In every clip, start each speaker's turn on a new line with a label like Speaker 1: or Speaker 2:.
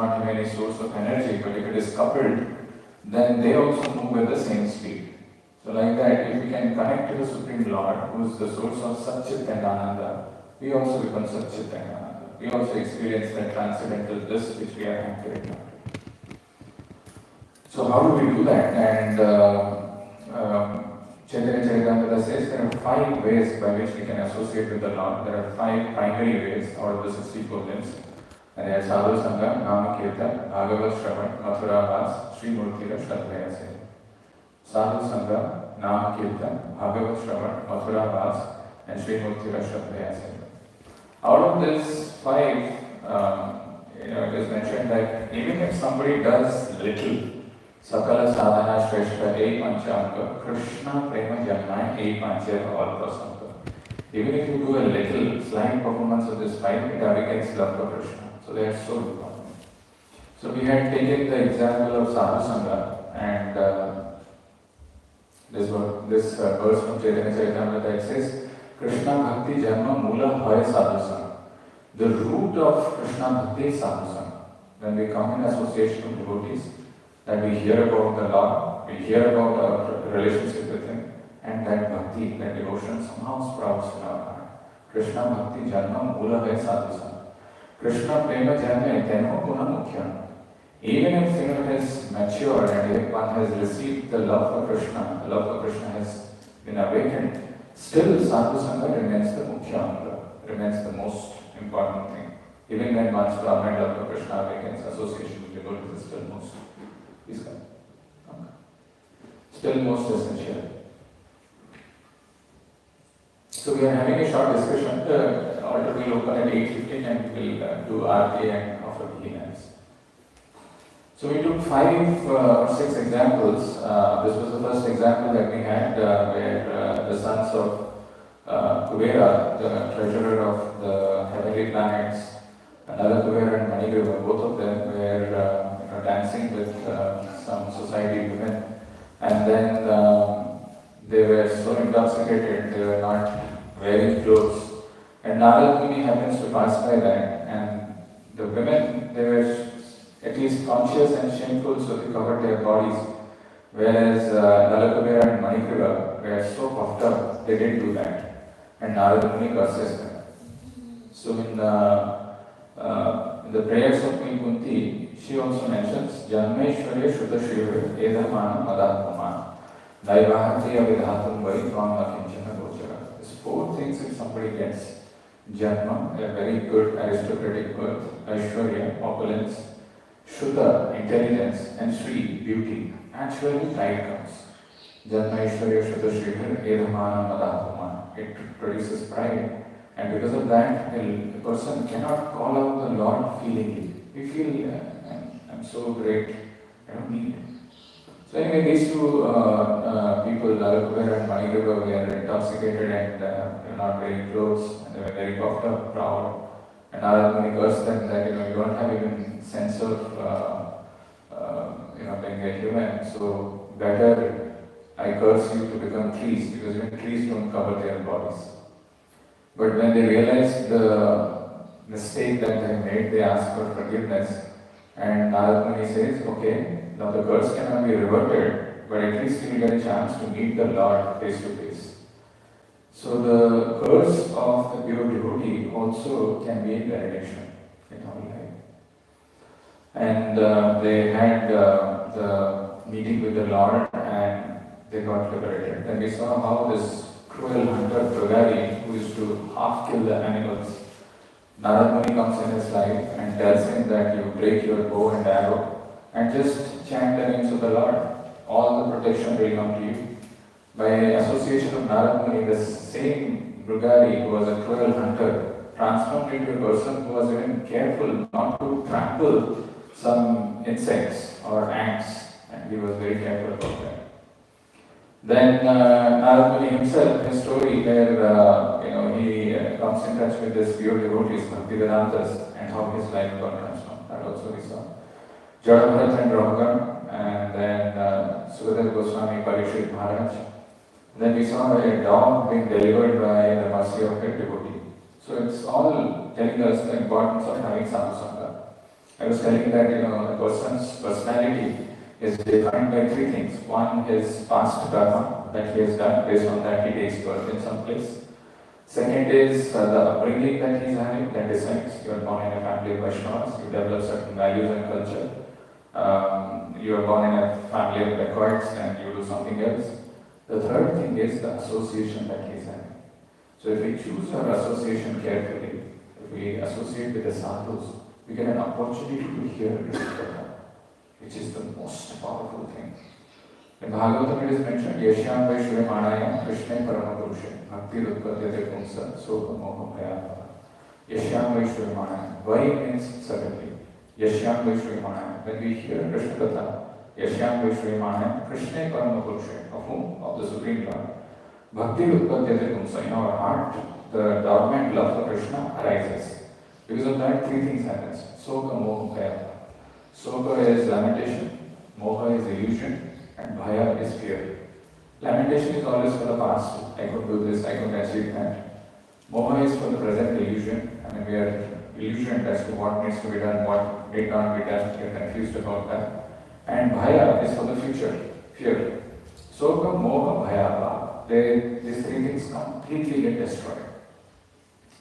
Speaker 1: not have any source of energy, but if it is coupled, then they also move at the same speed. So like that, if we can connect to the Supreme Lord, who is the source of Satchit and Ananda, we also become Satchit and Ananda. We also experience that transcendental bliss which we are anchoring on. So how do we do that? And Chaitanya Charitamrita says there are 5 ways by which we can associate with the Lord. There are 5 primary ways out of the 64 limbs. And they are Sadhu Sangha, Nama Kirtan, Bhagavad Shravan, Mathura Vas, Sri Murtira Shraddhaya Se. Sadhu Sangha, Nama Kirtan, Bhagavad Shravan, Mathura Vas, and Sri Murtira Shraddhaya Se. Out of this 5, it is mentioned that even if somebody does little, Sakala Sadhana Shrestha Ei Panchanga, Krishna Prema Janmai Ei Pancheva All Prasanga. Even if you do a little slight performance of this 5, it awakens love for Krishna. So they are so important. So we had taken the example of Sadhu Sangha, and this verse from Chaitanya Charitamrita, it says, Krishna Bhakti Janma Mula Bhaya Sadhu Sangha. The root of Krishna Bhakti is Sadhu Sangha. When we come in association with devotees, that we hear about the Lord, we hear about our relationship with Him, and that bhakti, that devotion somehow sprouts in our heart. Krishna Bhakti Janma Mula Bhaya Sadhu Sangha. Krishna Prema Janma Teno Guna Mukhya. Even if it has matured and if one has received the love for Krishna, the love for Krishna has been awakened, still Sadhu Sangha remains the Mukhya, remains the most important thing. Even when one's Brahman love for Krishna awakens, association with devotees is still most. Still most essential. So we are having a short discussion. The altar will open at 8:15 and we will do Aarti and offer healings. So we took 5 or 6 examples. This was the first example that we had where the sons of Kubera, the treasurer of the heavenly planets, Nala Kubera and Manigriva, both of them were dancing with some society women, and then they were so intoxicated they were not wearing clothes, and Narad Muni happens to pass by that, and the women, they were at least conscious and shameful, so they covered their bodies, whereas Nala Kubera and Manigriva were so puffed up, they didn't do that, and Narad Muni curses them. So in the prayers of Queen Kunti, she also mentions Janmeshwarya Shuddha Shiva Edhamana Madatmana Daivahati Avidhatum Vai Tvam Akinchana Gochara. These 4 things if somebody gets: Janma, a very good aristocratic birth; Aishwarya, opulence; Shuddha, intelligence; and Sri, beauty. Naturally pride comes. Janmeshwarya Shuddha Shiva Edhamana Madatmana. It produces pride. And because of that, a person cannot call out the Lord feelingly. We feel, I'm so great, I don't need. So anyway, these 2 people, Nala Kubera and Manigriva, were intoxicated and were not wearing clothes, and they were very puffed up, proud. And Narad Muni cursed them that you don't have even sense of being a human. So better I curse you to become trees, because even trees don't cover their bodies. But when they realized the mistake that they made, they asked for forgiveness. And Narad Muni says, okay, now the curse cannot be reverted, but at least you will get a chance to meet the Lord face to face. So the curse of the pure devotee also can be benediction in our life. And they had the meeting with the Lord and they got liberated. And we saw how this cruel hunter Bragari, who used to half kill the animals, Narad Muni comes in his life and tells him that you break your bow and arrow and just chant the names of the Lord. All the protection will come to you. By association of Narad Muni, the same Bragari, who was a cruel hunter, transformed into a person who was even careful not to trample some insects or ants, and he was very careful about that. Then Narad Muni himself, his story where he comes in touch with this pure devotees, Bhaktivedantas, and how his life got transformed. That also we saw. Jadabharat and Ramagan, and then Sukadeva Goswami, Parikshit Maharaj. Then we saw a dog being delivered by the mercy of a devotee. So it's all telling us the importance of having sadhu sangha. I was telling that, a person's personality is defined by three things. One is past karma that he has done, based on that he takes birth in some place. Second is the upbringing that he is having, that decides. You are born in a family of Vaishnavas, you develop certain values and culture. You are born in a family of dacoits and you do something else. The third thing is the association that he is having. So if we choose our association carefully, if we associate with the sadhus, we get an opportunity to hear Krishna, which is the most powerful thing. In Bhagavatam it is mentioned, Yashyam Vaishwe Manayam Krishna Paramapurushe Bhakti Rupkadyate Pumsa Soka Moha Bhayapa. Yashyam Vaishwe Manayam. Why means suddenly. Yashyam Vaishwe Manayam. When we hear Krishna Katha, Yashyam Vaishwe Manayam Krishna Paramapurushe, of whom? Of the Supreme Lord. Bhakti Rupkadyate Pumsa. In our heart, the dormant love for Krishna arises. Because of that, three things happen. Soka Moha Bhayapa. Soka is lamentation, Moha is illusion, and Bhaya is fear. Lamentation is always for the past. I could do this, I could achieve that. Moha is for the present illusion. We are illusioned as to what needs to be done, what need not be done. We are confused about that. And Bhaya is for the future, fear. Soka, Moha, Bhaya. These three things completely get destroyed.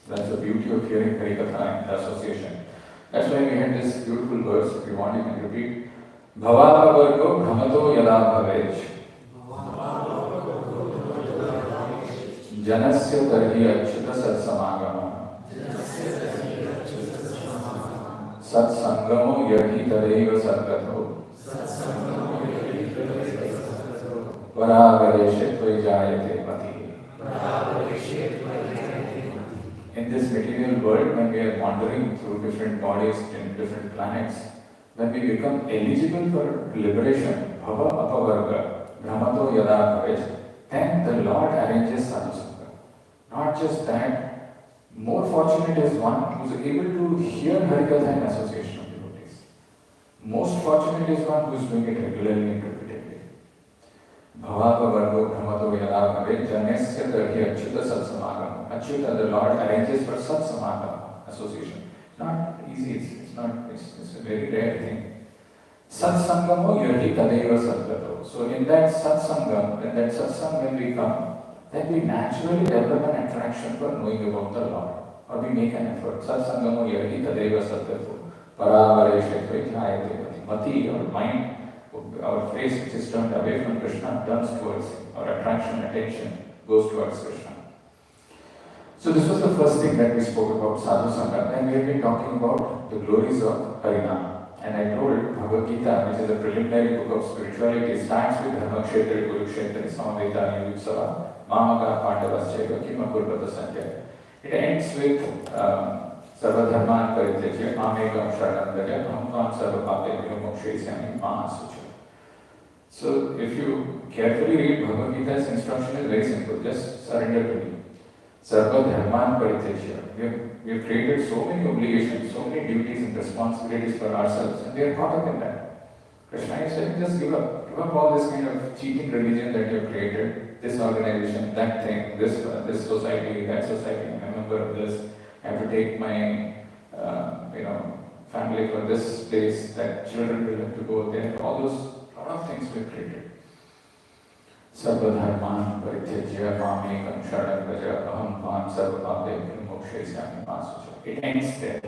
Speaker 1: That's the beauty of hearing Harikatha and association. That's why we had this beautiful verse. If you want, you can repeat. Bhavavargo Brahmato Yada Bhavej Janasya Tarhi Achyuta Satsamagama Satsangamo Yadhi Tadaiva Sadgato Paravareshetva Jayate Mati. In this material world, when we are wandering through different bodies in different planets, when we become eligible for liberation, Bhava Apavarga, Brahmato Yada Bhavaj, then the Lord arranges sadhusanga. Not just that, more fortunate is one who is able to hear Harikatha in association of devotees. Most fortunate is one who is doing it regularly and repeatedly. Bhava Apavarga, Brahmato Yada Bhavaj, Janasya Tarhi Achyuta Satsamagam. Achyuta, the Lord arranges for Satsamagam, association. Not easy, it's a very rare thing. Satsangamo yadi tadeva sadgato. So in that satsangam, when we come, then we naturally develop an attraction for knowing about the Lord. Or we make an effort. Satsangamo yadi tadeva sadgato. Paravareshetva jayate mati. Mati, our mind, our face which is turned away from Krishna, turns towards Him. Our attraction, attention goes towards Krishna. So this was the first thing that we spoke about, Sadhu Sangha, and we have been talking about the glories of Harinam. And I told Bhagavad Gita, which is a preliminary book of spirituality, starts with Dharma Kshetra, Kurukshetra, Samaveta, Yutsava, Mamaka, Pandavascheva, Kimakurvata Sanjaya. It ends with Sarva Dharman Parityaja, Mamekam Sharandaja, Ahamkam Sarva Papebhyo Mokshesyami Mahasucha. So if you carefully read Bhagavad Gita's instruction is very simple, just surrender to me. Sarva Dharman Parityaja. We have created so many obligations, so many duties and responsibilities for ourselves, and we are caught up in that. Krishna is saying, just give up. Give up all this kind of cheating religion that you have created, this organization, that thing, this society, that society. I'm a member of this. I have to take my family for this place, that children will have to go there. All those lot of things we have created. Sarva Dharman Parityaja Mamekam Sharandaja Aham Pan Sarva Papebhyo Mokshesyami Mahasucha. It ends there.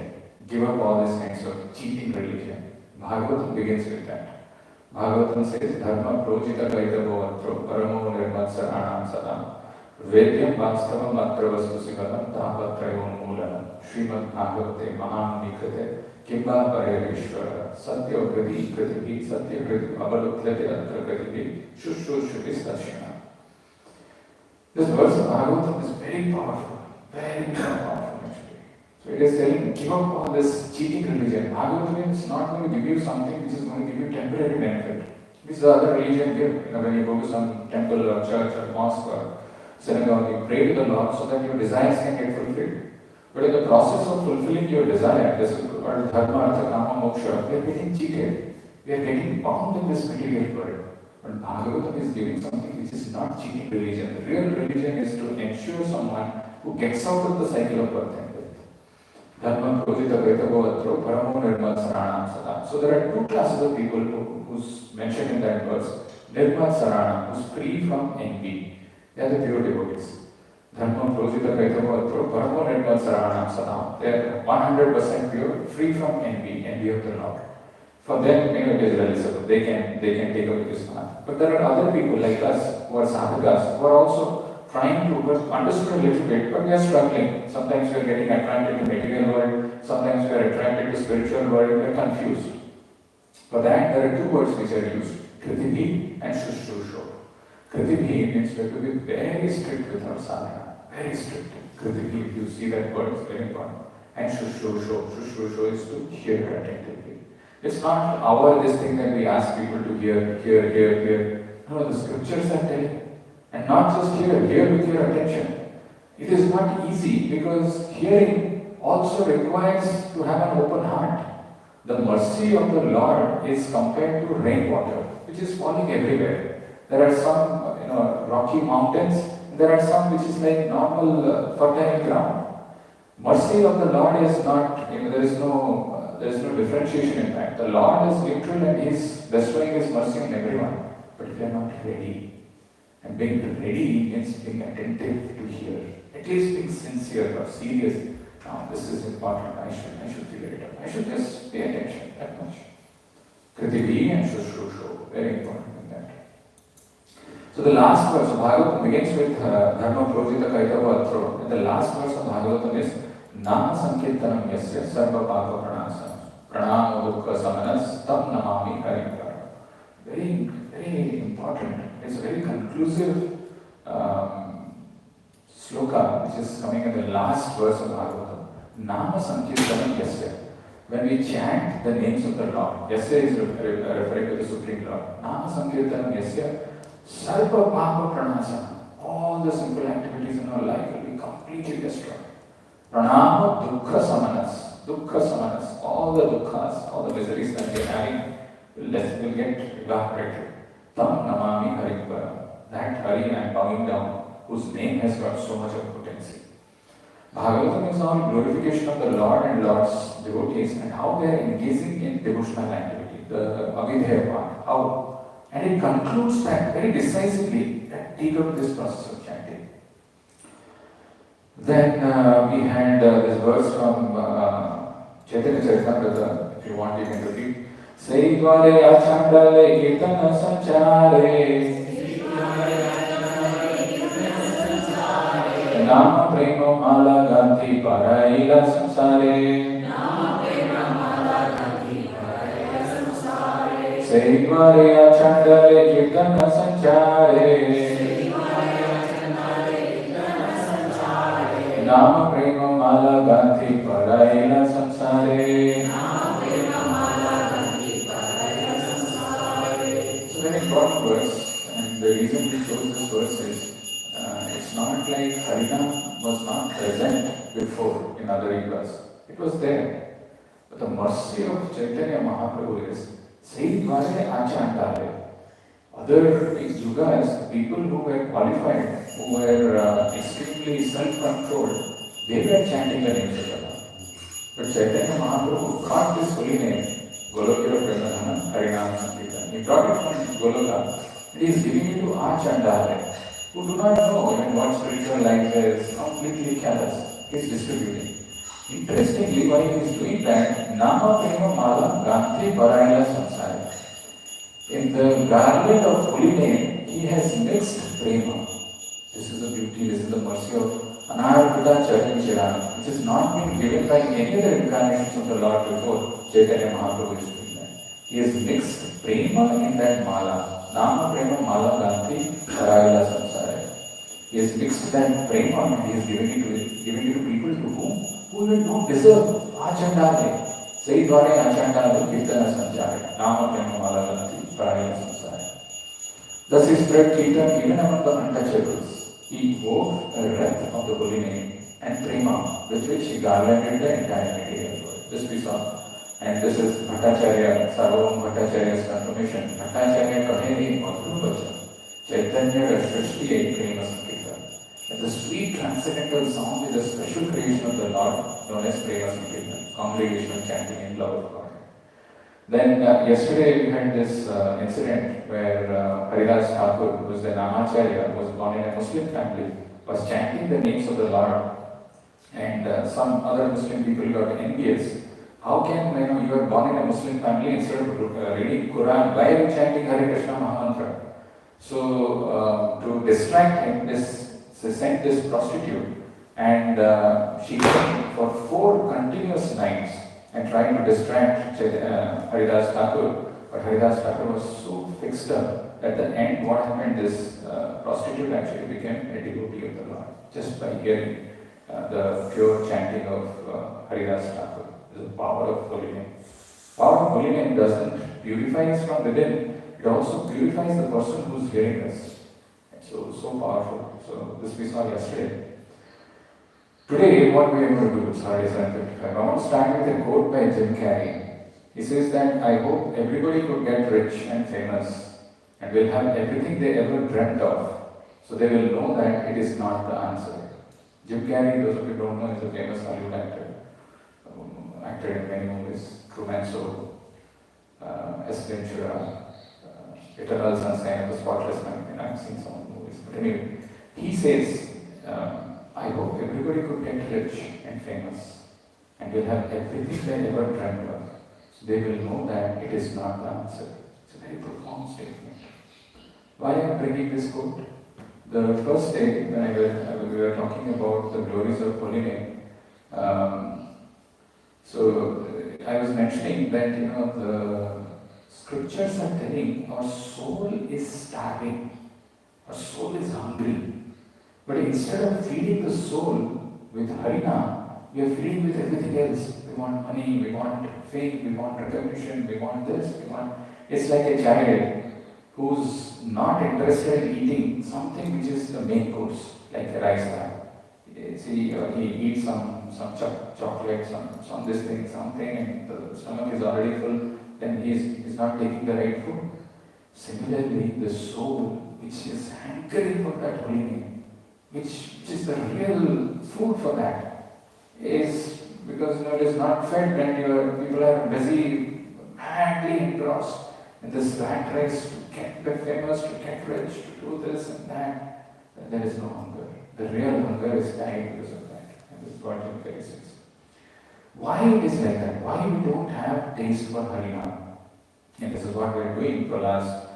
Speaker 1: Give up all these kinds of cheating religion. Bhagavatam begins with that. Bhagavatam says, Dharma Projita Kaitavo Atro Paramo Nirmatsaranam Sadam Vedyam Vastavam Atra Vastu Sikalam Tapatrayon Moolanam Srimad Bhagavate Maham Nikrate Kimba Parayarishvara Satya Grati Krativi Satya Grati Avaluklate Atra Krativi Shushrushruti Stashina. This verse of Bhagavatam is very powerful. Very powerful actually. So it is saying, give up all this cheating religion. Bhagavatam is not going to give you something which is going to give you temporary benefit. This is the other religion give. When you go to some temple or church or mosque or synagogue, you pray to the Lord so that your desires can get fulfilled. But in the process of fulfilling your desire, this is called dharma, artha, kama, moksha, we are getting cheated. We are getting bound in this material world. But Bhagavatam is giving something which is not cheating religion. The real religion is to ensure someone who gets out of the cycle of birth and death. Dharma projita kaitavo paramo nirmal saranam sada. So there are two classes of people who's mentioned in that verse. Nirmal saranam, who's free from envy. They are the pure devotees. Dharma projita kaitavo paramo nirmal saranam sada. They are 100% pure, free from envy of the Lord. For them, it is relative. They can take up this path. But there are other people like us who are sadhakas who are also trying to understand a little bit, but we are struggling. Sometimes we are getting attracted to material world. Sometimes we are attracted to spiritual world. We are confused. For that, there are two words which are used: kritibhi and shushusho. Kritibhi means we have to be very strict with our sadhana. Very strict. Kritibhi, if you see that word, it's very important. And shushusho. Shushusho is to hear attentively. It's not this thing that we ask people to hear. No, the scriptures are telling. And not just hear with your attention. It is not easy because hearing also requires to have an open heart. The mercy of the Lord is compared to rainwater, which is falling everywhere. There are some, rocky mountains. There are some which is like normal fertile ground. Mercy of the Lord is not, there is no differentiation in that. The Lord is neutral and He is bestowing His mercy on everyone. But if you are not ready, and being ready means being attentive to hear, at least being sincere or serious. Now this is important, I should figure it out. I should just pay attention, that much. Kritibhi and shushusho, very important in that. So the last verse of Bhagavatam begins with Dharma projita kaitava atro, and the last verse of Bhagavatam is Nama sankirtanam yasya sarva papa pranamo dukkha samanas tam namami harim. Very, very important. It's a very conclusive sloka which is coming in the last verse of Bhagavatam. Nama sankirtanam yasya. When we chant the names of the Lord, yasya is referring to the Supreme Lord. Nama sankirtanam yasya sarva papa pranasana. All the sinful activities in our life will be completely destroyed. Pranama dukkha samanas. Dukkha samanas. All the dukkhas, all the miseries that we are having will get evaporated. Tam namami harim. That Hari I am bowing down, whose name has got so much of potency. Bhagavatam is on glorification of the Lord and Lord's devotees and how they are engaging in devotional activity, the Avidheya part. How? And it concludes that very decisively, that take up this process of chanting. Then we had this verse from Chaitanya Charitamrita, if you want you can repeat. Seidvare achandale kirtana sanchare Nama prema mala ganti paraila samsare Seidvare achandale kirtana sanchare Nama prema mala ganti paraila samsare. Very important verse, and the reason we chose this verse is it's not like Harinam was not present before in other yugas. It was there. But the mercy of Chaitanya Mahaprabhu is Seidvare Achandale. Other yugas, people who were qualified, who were extremely self-controlled, they were chanting the names of the Lord. But Chaitanya Mahaprabhu got this holy name, Golokira Premadhana Harinam Sankirtan. He brought it from Goloka. He is giving it to Achandale, who do not know even what spiritual life is, completely callous. He is distributing. Interestingly, while he is doing that, Nama Prema Mala Gantri Parayana Samsara. In the garland of holy name, he has mixed prema. This is the beauty, this is the mercy of Anarpita Chaitanya, which has not been given by any other incarnations of the Lord before Chaitanya Mahaprabhu is doing that. He has mixed prema in that mala. Nama prema mala ganti parayala samsara. He has mixed that prema and he is giving it to people to who will not deserve. Achandale. Seidvare achandale kirtana sanchare. Nama prema mala ganti parayala samsara. Thus he spread Kirtan even among the untouchables. He wove a wreath of the holy name and prema, with which he garlanded the entire material world. This we saw. And this is Bhattacharya, Sarvam Bhattacharya's confirmation. Bhattacharya kaheni madhuru vacha, Chaitanya Srishti prema sankirtan. And the sweet transcendental sound is a special creation of the Lord, known as Prema Sankirtan, congregational chanting in love of God. Then yesterday we had this incident where Haridas Thakur, who was the Namacharya, was born in a Muslim family, was chanting the names of the Lord, and some other Muslim people got envious. How can you are born in a Muslim family, instead of reading Quran, why are you chanting Hare Krishna Mahamantra? So to distract him, they sent this prostitute, and she came for 4 continuous nights and trying to distract Haridas Thakur. But Haridas Thakur was so fixed up. At the end, what happened, this prostitute actually became a devotee of the Lord just by hearing the pure chanting of Haridas Thakur. The power of holy name. Power of holy name doesn't purify us from within, it also purifies the person who's hearing us. So powerful. So this we saw yesterday. Today, what we are going to do, sorry, 7:55. I want to start with a quote by Jim Carrey. He says that, I hope everybody could get rich and famous and will have everything they ever dreamt of, so they will know that it is not the answer. Jim Carrey, those of you who don't know, is a famous Hollywood actor. Acted in many movies, Truman Show, S. Ventura, Eternal Sunshine of the Spotless Mind, and I've seen some of the movies. But anyway, he says, I hope everybody could get rich and famous and will have everything they ever dreamt of. So they will know that it is not the answer. It's a very profound statement. Why am I bringing this quote? The first day when we were talking about the glories of holy name, so I was mentioning that the scriptures are telling our soul is starving, our soul is hungry. But instead of feeding the soul with Harina, we are feeding with everything else. We want money, we want fame, we want recognition, we want this, we want. It's like a child who's not interested in eating something which is the main course, like a rice bag. See, he eats some chocolate, some this thing, something, and the stomach is already full, then he's not taking the right food. Similarly, the soul, which is hankering for that holy name, which is the real food for that, is because it is not fed, and people are busy, madly engrossed in this rat race to get famous, to get rich, to do this and that. There is no hunger. The real hunger is dying because of that. And this is what Jim Carrey says. Why it is like that? Why we don't have taste for Harinam? And this is what we are doing for the last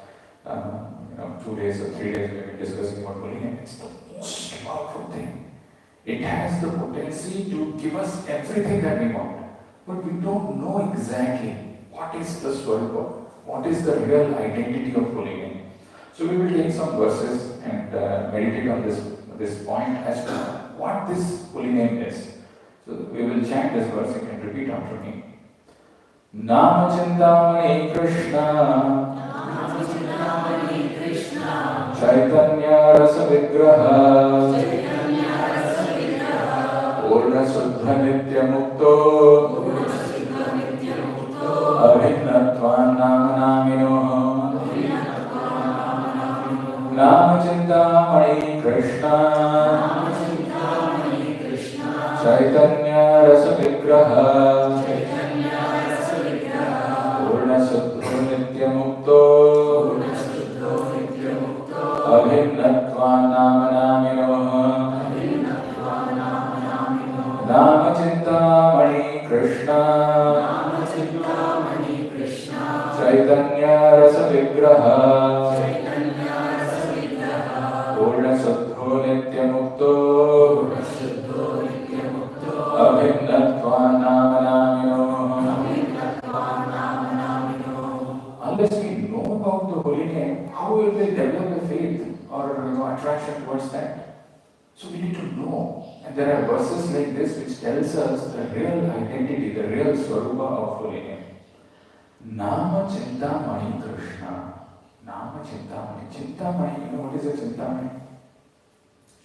Speaker 1: 2 days or 3 days. We have been discussing about holy name. It's the most powerful thing. It has the potency to give us everything that we want. But we don't know exactly what is the Swarupa, what is the real identity of holy name. So we will take some verses and meditate on this point as to what this holy name is. So we will chant this verse, you can repeat after me. Nama Chintamani Krishna Chaitanya Rasa Vigraha Purna Suddha Nitya Mukto Abhinatvan Nama Namino Nama Chintamani Krishna Chaitanya Rasa Vigraha Purna Suddho Nitya Mukto Abhinatva Nama Namino Nama Chintamani Krishna Chaitanya Rasa Vigraha Purna Suddho Nitya Mukto Abhinatva Nama Namino. Unless we know about the holy name, how will we develop a faith or attraction towards that? So we need to know. And there are verses like this which tells us the real identity, the real Swarupa of holy name. Nama Chintamani Krishna. Nama Chintamani. Chintamani, what is a Chintamani?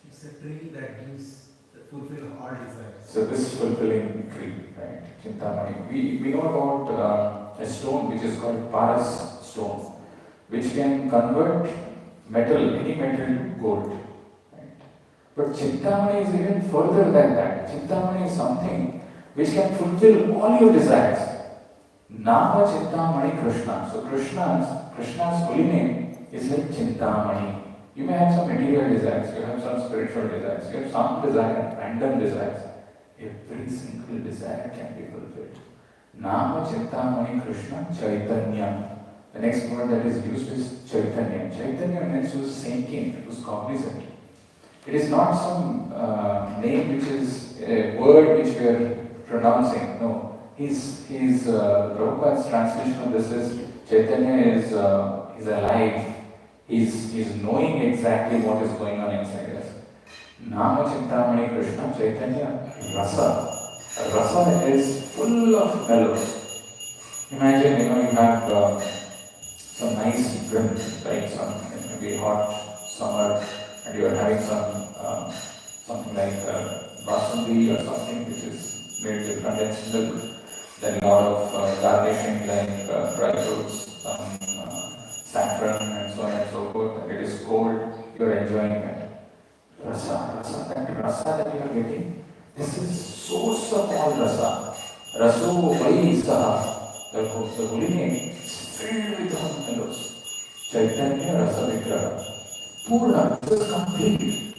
Speaker 2: It's a tree that gives fulfill all desires.
Speaker 1: So this fulfilling tree, right? Chintamani. We know about a stone which is called Paras stone, which can convert metal, any metal to gold. Right? But Chintamani is even further than that. Chintamani is something which can fulfill all your desires. Nama Chintamani Krishna. So Krishna's holy name is like Chintamani. You may have some material desires, you have some spiritual desires, you have some desire, random desires. Every single desire can be fulfilled. Nama Chintamani Krishna Chaitanya. The next word that is used is Chaitanya. Chaitanya means who is thinking, who is cognizant. It is not some name which is a word which we are pronouncing. No. Prabhupada's translation of this is Chaitanya is alive. He's knowing exactly what is going on inside us. Nama Chintamani Krishna Chaitanya Rasa. Rasa is full of mellows. Imagine, you have some nice drink, like some maybe hot summer, and you are having something like basmati or something which is made with condensed milk. Then a lot of garnishing like dry fruits, some saffron and so on and so forth. And it is cold, you are enjoying it. Rasa, that rasa that you are getting, this is source of all rasa. Raso vai saha, the holy name is filled with all mellows. Chaitanya rasa vigraha. Purna, this is complete.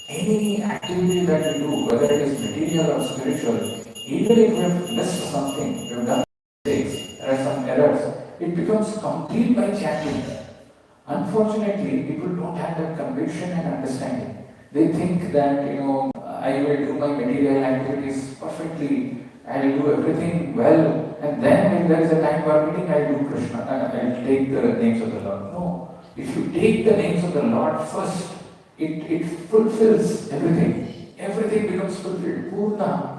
Speaker 1: Any activity that we do, whether it is material or spiritual, even if we have missed something, we have done mistakes, there are some errors, it becomes complete by chanting. Unfortunately, people don't have that conviction and understanding. They think that, I will do my material activities perfectly, I will do everything well, and then when there is a time for meeting, I will do Krishna, I will take the names of the Lord. No. If you take the names of the Lord first, it fulfills everything. Everything becomes fulfilled. Purna.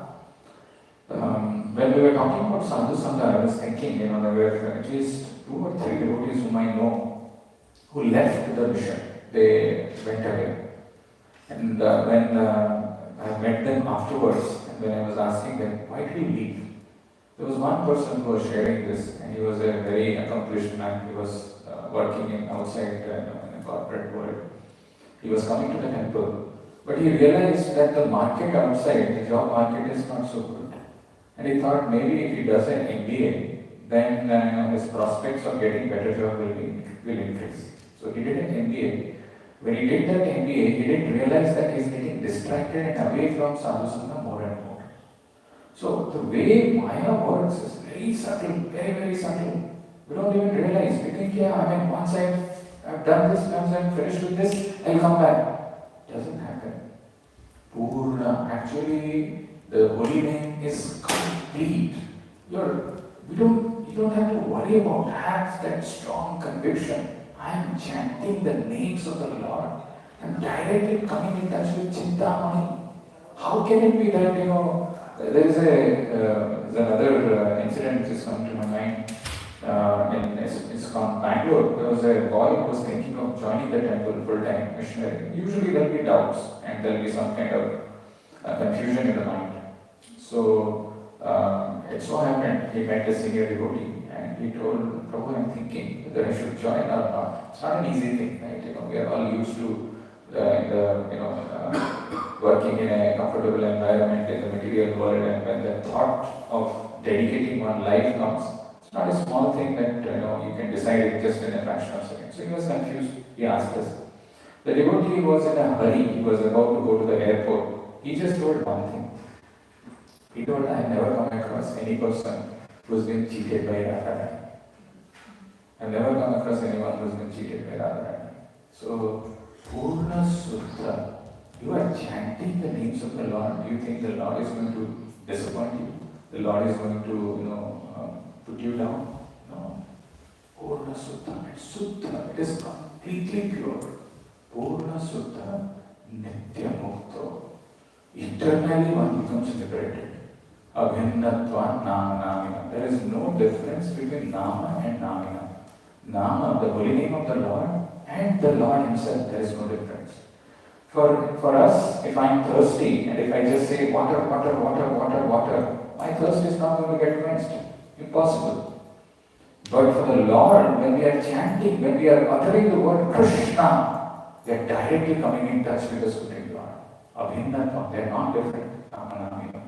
Speaker 1: When we were talking about Sadhu-sanga, I was thinking, there were at least 2 or 3 devotees whom I know who left the mission. They went away. And when I met them afterwards, and when I was asking them, why did you leave? There was one person who was sharing this, and he was a very accomplished man. He was working outside in the corporate world. He was coming to the temple, but he realized that the market outside, the job market is not so good. And he thought maybe if he does an MBA, then his prospects of getting better job will increase. So he did an MBA. When he did that MBA, he didn't realize that he's getting distracted and away from sadhu-sanga more and more. So the way Maya works is very subtle, very, very subtle. We don't even realize. We think, once I've done this, once I'm finished with this, I'll come back. It doesn't happen. Purna. Actually, the holy name is complete. You don't have to worry about have that strong conviction. I am chanting the names of the Lord. I'm directly coming in touch with Chintamani. How can it be that, there is another incident which is coming to my mind. It's called Bangalore. There was a boy who was thinking of joining the temple full-time missionary. Usually there will be doubts and there will be some kind of confusion in the mind. So it so happened he met a senior devotee and he told Prabhu, I'm thinking whether I should join or not. It's not an easy thing, right? We are all used to working in a comfortable environment in the material world, and when the thought of dedicating one life comes, it's not a small thing that you can decide it just in a fraction of a second. So he was confused. He asked us. The devotee was in a hurry. He was about to go to the airport. He just told one thing. He told, I have never come across any person who has been cheated by Radharani. I have never come across anyone who has been cheated by Radharani. So, Purna Suddha. You are chanting the names of the Lord. Do you think the Lord is going to disappoint you? The Lord is going to, put you down? No. Purna Suddha. It's Suddha. It is completely pure. Purna Suddha Nitya Mukto. Eternally one becomes liberated. Abhinnatva Namina. There is no difference between Nama and Namina. Nama, the holy name of the Lord, and the Lord Himself, there is no difference. For us, if I am thirsty and if I just say water, water, water, water, water, my thirst is not going to get quenched. Impossible. But for the Lord, when we are chanting, when we are uttering the word Krishna, we are directly coming in touch with the Supreme Lord. Abhinnatvam, they are not different. Namanamina.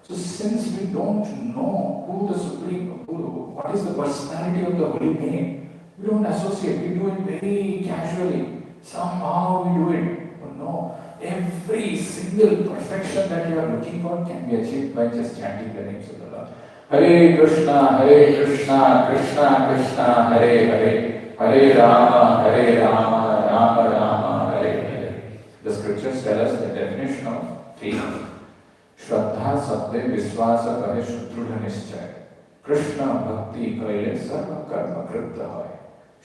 Speaker 1: So since we don't know who the Supreme, what is the personality of the holy name, we don't associate, we do it very casually. Somehow we do it. But no, every single perfection that you are looking for can be achieved by just chanting the names of the Lord. Hare Krishna, Krishna Krishna, Hare Hare, Hare Rama, Rama Rama, Hare Hare. The scriptures tell us the definition of faith. श्रद्धा सत्य विश्वास कहे सुदृढ़ निश्चय कृष्ण भक्ति कहे सर्व कर्म कृत है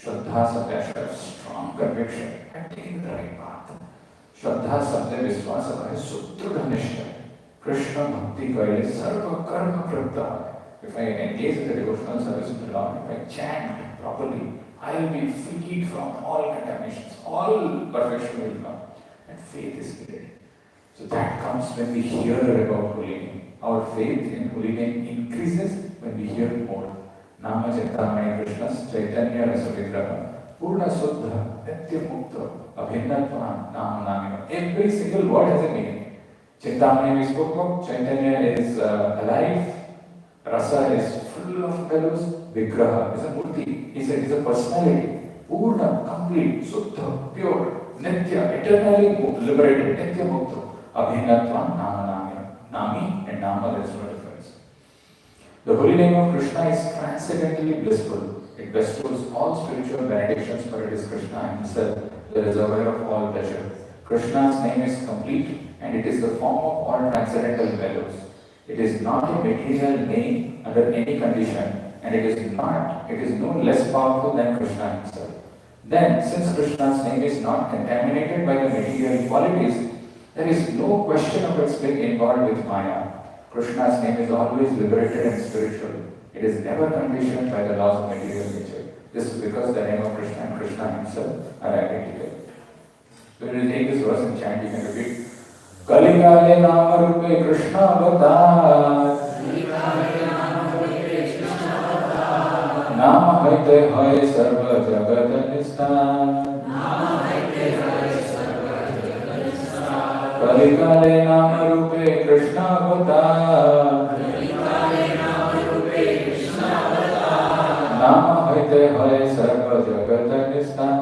Speaker 1: श्रद्धा सत्य strong conviction and taking the right path श्रद्धा सत्य विश्वास कहे सुदृढ़ निश्चय कृष्ण भक्ति कहे सर्व कर्म कृत है. If I engage in the devotional service of the Lord, if I chant properly, I will be freed from all contaminations, all perfection will come, and faith is needed. So that comes when we hear about holy name. Our faith in holy name increases when we hear more. Nama Chintamani Krishna's Chaitanya Rasavigraha Purna Suddha Nitya Mukta Abhinnatva Nama Namina. Every single word has a meaning. Chintamani we spoke about, Chaitanya is alive, Rasa is full of bellows, Vigraha is a murti, is a personality. Purna, complete, Suddha, pure, Nitya, eternally liberated, Nitya Mukta. Abhinatva Nama Nami and Nama, there is no difference. The holy name of Krishna is transcendently blissful. It bestows all spiritual benedictions, for it is Krishna himself, the reservoir of all pleasure. Krishna's name is complete and it is the form of all transcendental values. It is not a material name under any condition and it is no less powerful than Krishna himself. Then, since Krishna's name is not contaminated by the material qualities, there is no question of its being involved with Maya. Krishna's name is always liberated and spiritual. It is never conditioned by the laws of material nature. This is because the name of Krishna and Krishna himself are identical. So we will take this verse and chant, you can repeat. Kalikale nama rupe Krishna avatar. Nama haite hai sarva jagat nistan. Kalikale nama rupe Krishna avatar. Nama haite hai sarva jagat nistan.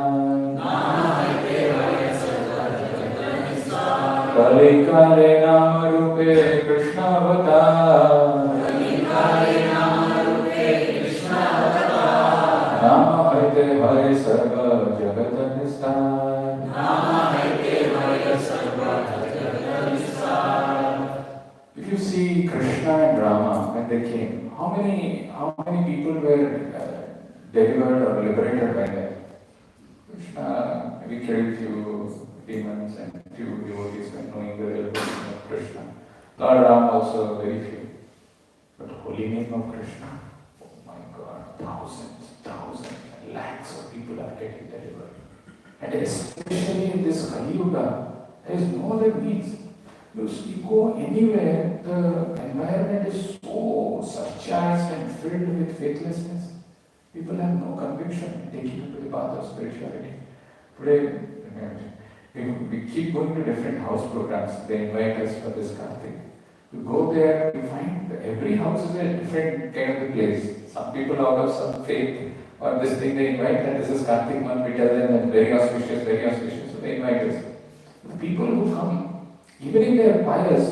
Speaker 1: Kalikale nama rupe Krishna avatar. Nama haite hai sarva jagat nistan. If you see Krishna and Rama when they came, how many people were delivered or liberated by them? Krishna maybe killed few demons and few devotees by knowing the real person of Krishna. Lord Ram also very few. But the holy name of Krishna, oh my God, thousands, lakhs of people are getting delivered. And especially in this Kali Yuga, there is no other means. You go anywhere, the environment is so surcharged and filled with faithlessness. People have no conviction in taking you to the path of spirituality. Today, we keep going to different house programs. They invite us for this Kartik. You go there, you find that every house is a different kind of a place. Some people out of some faith or this thing they invite, and this is Kartik month, we tell them that very auspicious, so they invite us. The people who come, even if they are pious,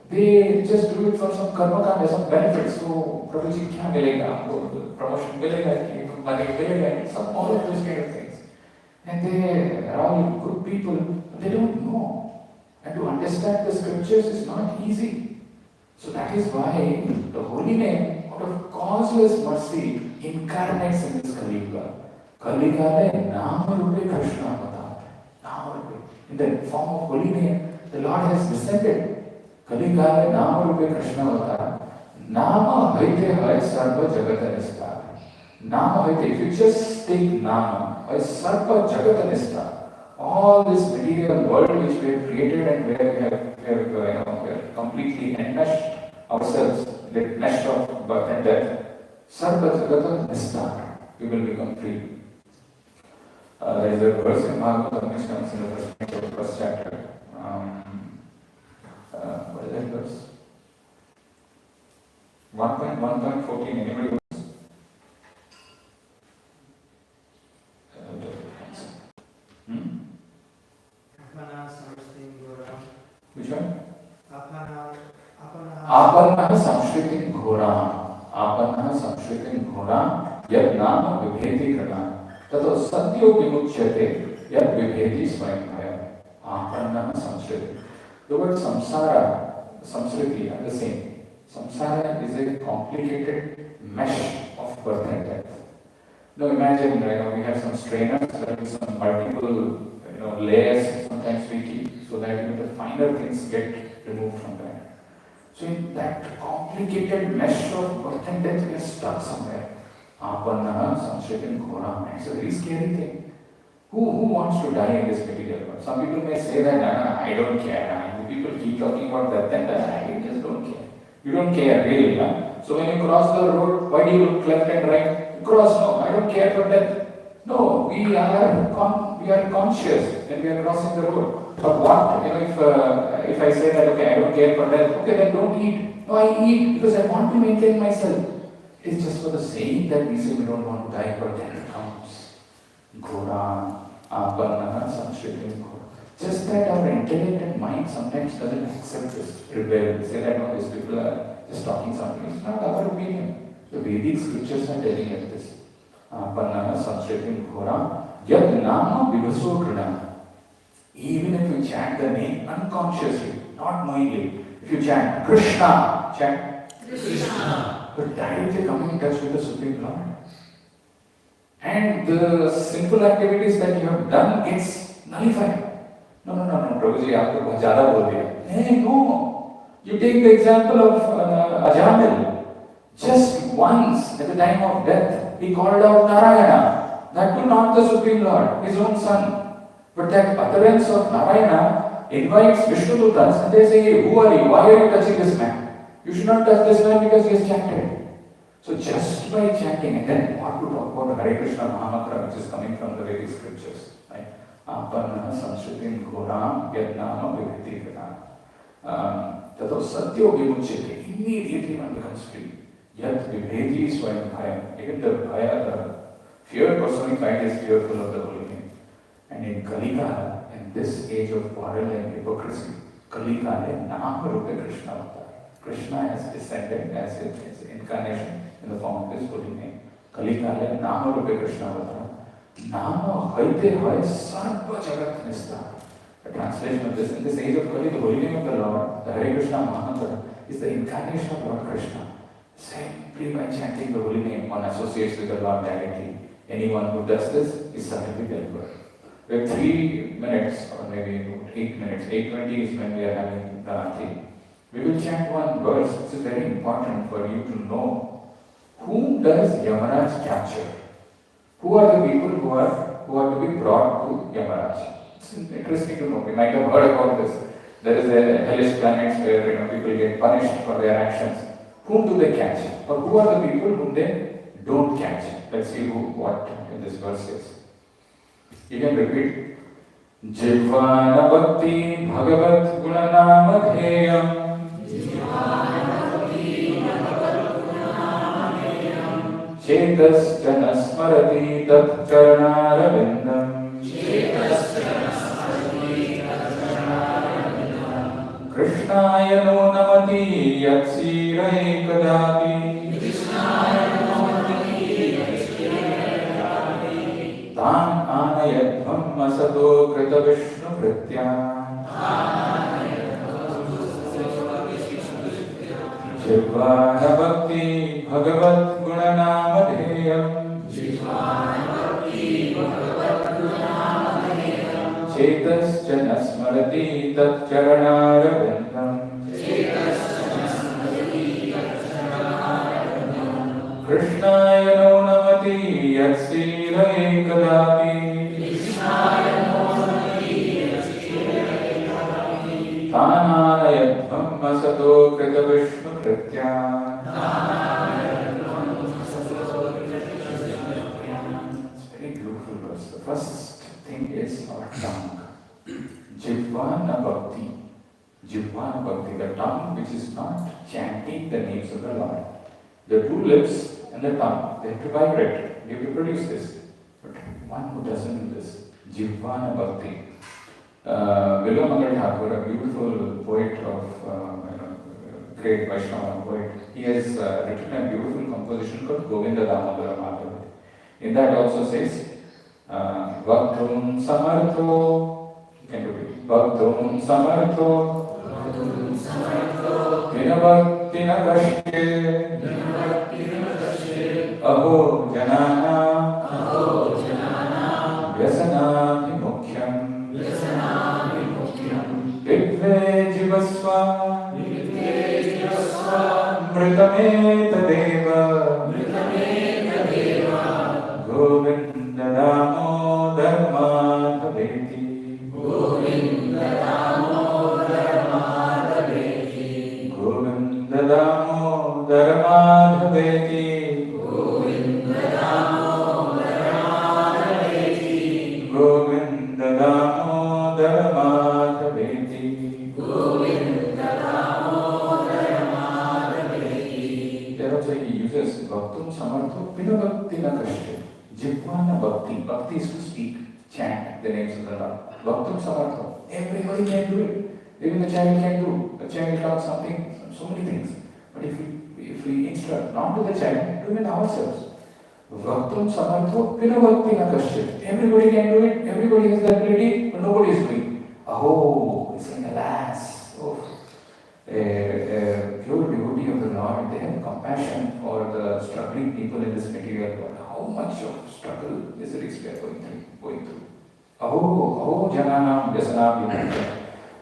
Speaker 1: they just do it for some karma kanda, some benefits. So, Prabhuji, kya milega? Promotion milega? Money milega? Some all of those kind of things. And they are all good people, but they don't know. And to understand the scriptures is not easy. So that is why the holy name, out of causeless mercy, incarnates in this Kali Yuga. Kali Yuga Nama Rupe Krishna Avatar. Nama Rupe. In the form of holy name, the Lord has descended. Kali Yuga Nama Rupe Krishna Avatar. Nama Haite Hai Sarva Jagatanista. Nama Haite. If you just take Nama, Hai Sarva Jagatanista. All this material world which we have created and where we have completely enmeshed ourselves, with mesh of birth and death, Sarva Jagata Nista, we will become free. There is a verse in Bhagavatam which comes in the first chapter. What is that verse? 1.1.14, anybody knows? Hmm?
Speaker 2: Apana samsting goram.
Speaker 1: Which one?
Speaker 2: Apana.
Speaker 1: आपन्नः संश्रितिं घोरा आपन्नः संश्रितिं घोरा यत् नाम विभेति कृता ततो सद्यो विमुच्यते यत् विभेति स्वयं भयम् आपन्नः संश्रिति. The word samsara, samsriti are the same. Samsara is a complicated mesh of birth and death. Now imagine, we have some strainers, there are some multiple, layers sometimes we keep so that the finer things get removed from that. So in that complicated mesh of birth and death, we are stuck somewhere. Apannaha samshritim ghoram. It's a very scary thing. Who wants to die in this material world? Some people may say that, no, I don't care. People keep talking about death and that, I just don't care. You don't care, really. Huh? So when you cross the road, why do you look left and right? You cross, no, I don't care for death. No, we are conscious when we are crossing the road. But what, if I say that, okay, I don't care for death, okay, then don't eat. No, I eat because I want to maintain myself. It's just for the sake that we say we don't want to die, but then it comes. Ghora, apannaha, samshritim ghora. Just that our intellect and mind sometimes doesn't accept this, rebel. Say that, no, these people are just talking something. It's not our opinion. The Vedic scriptures are telling us this. Apannaha, samshritim ghora, yad nama vivaso krina. Even if you chant the name unconsciously, not knowingly, if you chant Krishna, chant Krishna, you're directly coming in touch with the Supreme Lord. And the sinful activities that you have done gets nullified. No, Prabhuji, you have to zyada bol diya. Hey, no. You take the example of Ajamil. Just once, at the time of death, he called out Narayana. That too not the Supreme Lord, his own son. But that utterance of Narayana invites Vishnudutas and they say, hey, who are you? Why are you touching this man? You should not touch this man because he has chanted. So just by chanting, and then what to talk about Hare Krishna Mahamantra, which is coming from the Vedic scriptures. Right? Apannaha samshritim ghoram yadnama vibhiti gana. Tato satyo vimuchyate. Immediately one becomes free. Yat vibheti swayam bhayam. Even the bhaya, the fear personified is fearful of the holy name. And in Kalika, in this age of quarrel and hypocrisy, Kalika is Nama Rupa Krishna Avatar. Krishna has descended as his incarnation in the form of his holy name. Kalika is Nama Rupa Krishna Avatar. Nama Haite Hai Sarva Jagat Nistar. The translation of this, in this age of Kali, the holy name of the Lord, the Hare Krishna Mahamantra, is the incarnation of Lord Krishna. Simply by chanting the holy name, one associates with the Lord directly. Anyone who does this is certainly delivered. We have 3 minutes, or maybe 8 minutes. 8:20 is when we are having the Aarti. We will chant one verse which is very important for you to know. Whom does Yamaraj capture? Who are the people who are to be brought to Yamaraj? It's interesting to know. We might have heard about this. There is a hellish planet where people get punished for their actions. Whom do they catch? Or who are the people whom they don't catch? Let's see what in this verse is. You can repeat. Jivvana bhakti bhagavat gunanamadheyam. Chetas jana smarati tat karnaravindam. Krishnaya no namati yat sirai kadapi. Tan anayadvam asato krita vishnu vrityam. Jivvana bhakti bhagavat gunanamadheyam. Chetas jana smarati tat charanaravindam. Krishnaya no namati yat sirai kadapi. Tananayadvam asato krita vishnu krityam. It's very beautiful verse. The first thing is our tongue. Jivvana bhakti. Jivana Bhakti, the tongue which is not chanting the names of the Lord. The two lips and the tongue, they have to vibrate, they have to produce this. But one who doesn't do this, Jivana Bhakti. Vilomangal Thakur, a beautiful poet of, great Vaishnava poet, he has written a beautiful composition called Govinda Damodara Madhava. In that also says, Vaktum Samartho, you can repeat, Vaktum Samartho, Vinavakti Nakashke, Aho Janana, Vyasana Vimukhyam, Vidve Jivasva, Mritame Tadeva, Govinda Damodara Madhaveti, Govinda Damodara Madhaveti, Govinda Damodara Madhaveti, Govinda Damodara Madhaveti, Govinda Damodara Madhaveti, Govinda Damodara Madhaveti. There also he uses Bhaktum Samartho Vinavakti Nakashte. Jivana Bhakti. Bhakti is to speak, chant the names of the Lord. Bhaktum Samartho. Everybody can do it. Even the child can do. The child learns something, so many things. But if we instruct not to the child, do it ourselves. Bhaktum Samartho Vinavakti Nakashte. Everybody can do it. Everybody has the ability, but nobody is doing. Oh, it's saying, alas. Oh. A pure devotee of the Lord, they have compassion for the struggling people in this material world. How much of struggle, miseries we are going through. Aho Jananam Vyasana Vimukhyam.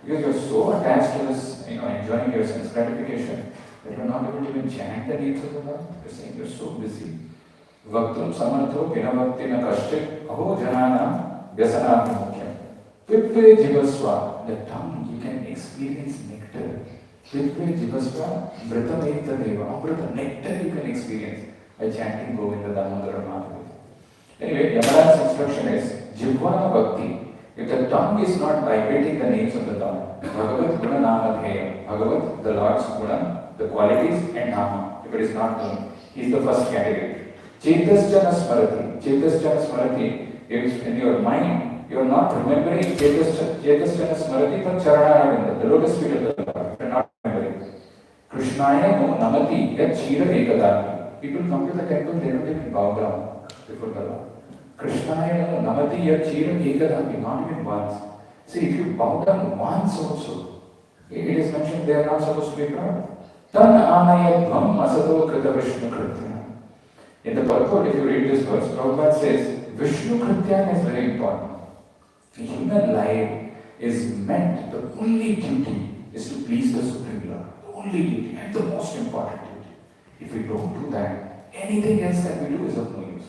Speaker 1: Because you are so attached to this, enjoying your sense gratification, that you are not able to even chant the names of the Lord. You are saying you are so busy. Vaktum Samartho Vinavakti Nakashte Aho Jananam Vyasana Vimukhyam. Pipve Jivasva, the tongue, you can experience nectar. Pipve Jivasva, Mritameta Deva, Amrita, nectar you can experience by chanting Govinda Damodara Madhava. Anyway, Yamaraj's instruction is Jivana Bhakti. If the tongue is not vibrating the names of the Lord, Bhagavat Guna Nama Dheya, Bhagavat, the Lord's Guna, the qualities and Nama, if it is not known, he is the first category. Chetaschana Smarati. Chetaschana Smarati is in your mind, you are not remembering Chetaschana Smarati for Charanavinda, the lotus feet of the Lord. You are not remembering. Krishnaya no Namati yat Chira Ekadami. People come to the temple, they don't even bow down before the Lord. Krishnaya no Namati yat Chira Ekadami, not even once. See, if you bow down once also, it is mentioned they are not supposed to be proud. Tan anayat bham asato krita Vishnu kritya. In the purport, if you read this verse, Prabhupada says, Vishnu kritya is very important. The human life is meant, the only duty is to please the Supreme Lord. The only duty and the most important duty. If we don't do that, anything else that we do is of no use.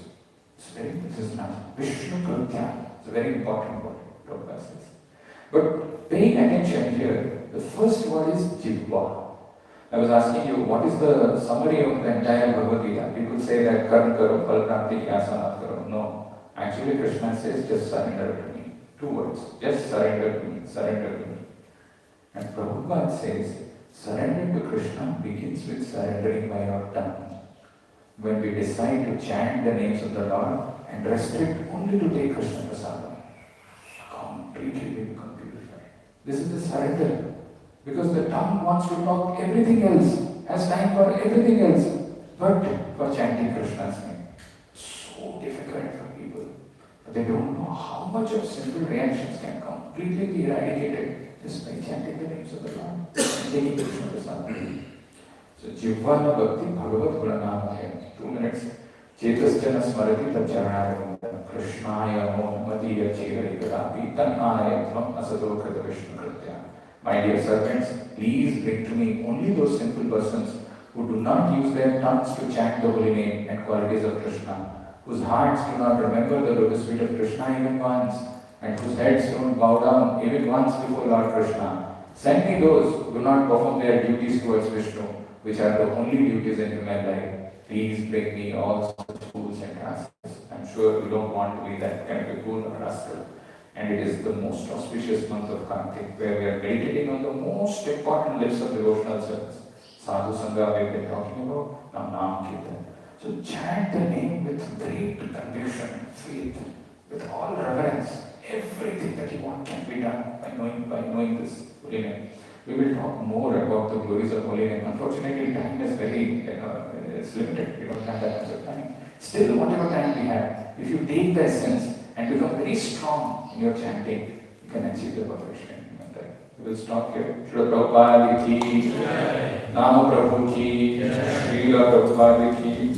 Speaker 1: This is not Vishnu kritya. It's a very important word, Prabhupada says. But paying attention here, the first word is Jivva. I was asking you, what is the summary of the entire Bhagavad Gita? People say that Karm Karo, Phal Pranti, Yasanat Karo. No. Actually, Krishna says, just surrender to me. 2 words. Just surrender to me. Surrender to me. And Prabhupada says, surrender to Krishna begins with surrendering by our tongue. When we decide to chant the names of the Lord and restrict only to take Krishna Prasadam, completely we become purified. This is the surrender. Because the tongue wants to talk everything else, has time for everything else, but for chanting Krishna's name. So difficult for people. But they don't know how much of sinful reactions can completely be eradicated just by chanting the names of the Lord and taking Krishna Prasadam. So, Jivana Bhakti Bhagavat Gulanam. 2 minutes. Chetaschana Smarati Tacharana Krishnaya Namati Yachira Ikadapi Tan Anayatvam Asato Krita Vishnu Kritya. My dear servants, please bring to me only those simple persons who do not use their tongues to chant the holy name and qualities of Krishna, whose hearts do not remember the lotus feet of Krishna even once, and whose heads don't bow down even once before Lord Krishna. Send me those who do not perform their duties towards Vishnu, which are the only duties in human life. Please bring me all such fools and rascals. I'm sure you don't want to be that kind of a fool or rascal. And it is the most auspicious month of Kartik, where we are meditating on the most important lives of devotional service. Sadhu Sangha we've been talking about, now Naam Kirtan. So chant the name with great conviction and faith, with all reverence. Everything that you want can be done by knowing this holy name. We will talk more about the glories of holy name. Unfortunately, time is very it's limited. We don't have that much of time. Still, whatever time we have, if you take the essence and become very strong in your chanting, you can achieve the perfection. We will stop here. Srila Prabhupada ki, Nama Prabhu ki, Srila Prabhupada ki,